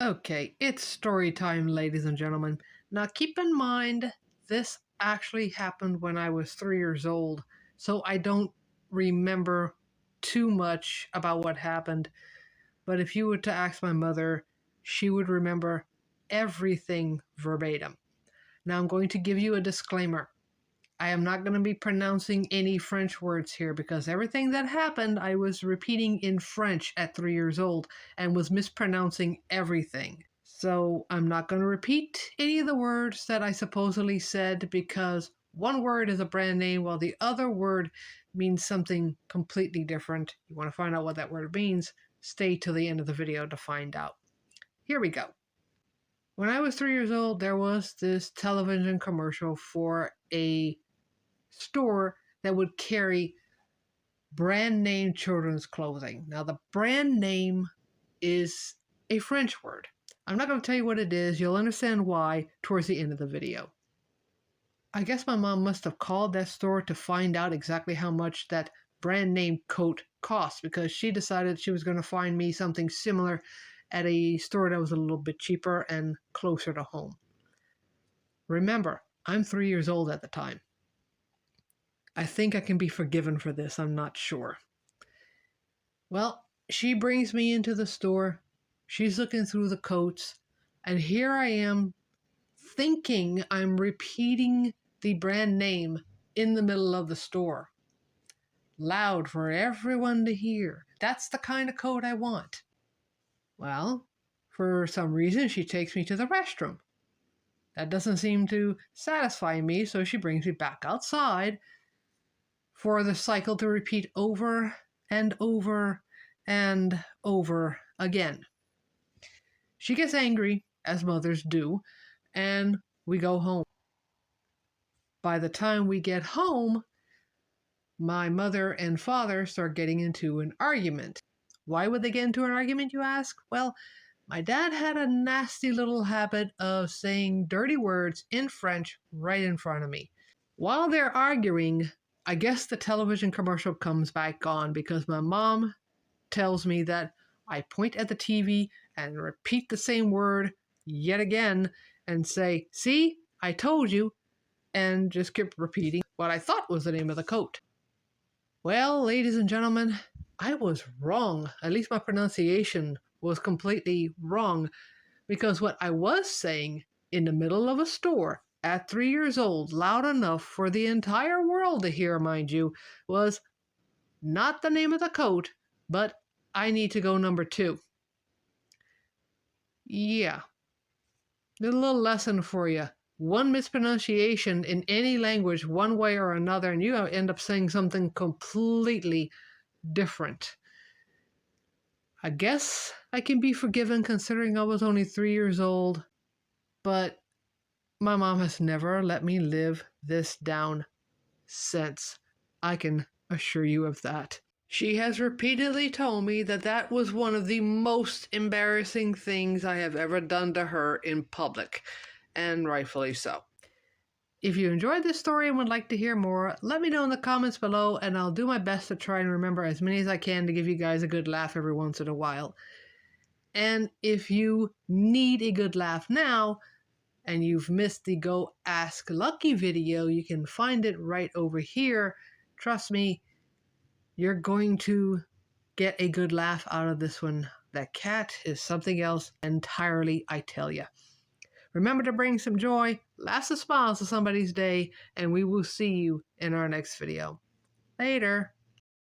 Okay, it's story time, ladies and gentlemen. Now, keep in mind, this actually happened when I was 3 years old, so I don't remember too much about what happened. But if you were to ask my mother, she would remember everything verbatim. Now, I'm going to give you a disclaimer. I am not going to be pronouncing any French words here because everything that happened I was repeating in French at 3 years old and was mispronouncing everything. So I'm not going to repeat any of the words that I supposedly said because one word is a brand name while the other word means something completely different. You want to find out what that word means? Stay till the end of the video to find out. Here we go. When I was 3 years old, there was this television commercial for a store that would carry brand name children's clothing. Now, the brand name is a French word. I'm not going to tell you what it is. You'll understand why towards the end of the video. I guess my mom must have called that store to find out exactly how much that brand name coat cost because she decided she was going to find me something similar at a store that was a little bit cheaper and closer to home. Remember, I'm 3 years old at the time. I think I can be forgiven for this, I'm not sure. Well, she brings me into the store. She's looking through the coats, and here I am thinking I'm repeating the brand name in the middle of the store. Loud for everyone to hear. That's the kind of coat I want. Well, for some reason, she takes me to the restroom. That doesn't seem to satisfy me, so she brings me back outside for the cycle to repeat over and over and over again. She gets angry, as mothers do, and we go home. By the time we get home, my mother and father start getting into an argument. Why would they get into an argument, you ask? Well, my dad had a nasty little habit of saying dirty words in French right in front of me. While they're arguing, I guess the television commercial comes back on because my mom tells me that I point at the TV and repeat the same word yet again and say, "See, I told you," and just keep repeating what I thought was the name of the coat. Well, ladies and gentlemen, I was wrong. At least my pronunciation was completely wrong because what I was saying in the middle of a store at 3 years old, loud enough for the entire world to hear, mind you, was not the name of the coat, but I need to go number 2. Yeah. A little lesson for you. One mispronunciation in any language, one way or another, and you end up saying something completely different. I guess I can be forgiven considering I was only 3 years old, but my mom has never let me live this down since. I can assure you of that. She has repeatedly told me that that was one of the most embarrassing things I have ever done to her in public, and rightfully so. If you enjoyed this story and would like to hear more, let me know in the comments below, and I'll do my best to try and remember as many as I can to give you guys a good laugh every once in a while. And if you need a good laugh now, and you've missed the Go Ask Lucky video, you can find it right over here. Trust me, you're going to get a good laugh out of this one. That cat is something else entirely, I tell you. Remember to bring some joy, laughs and smiles to somebody's day, and we will see you in our next video. Later.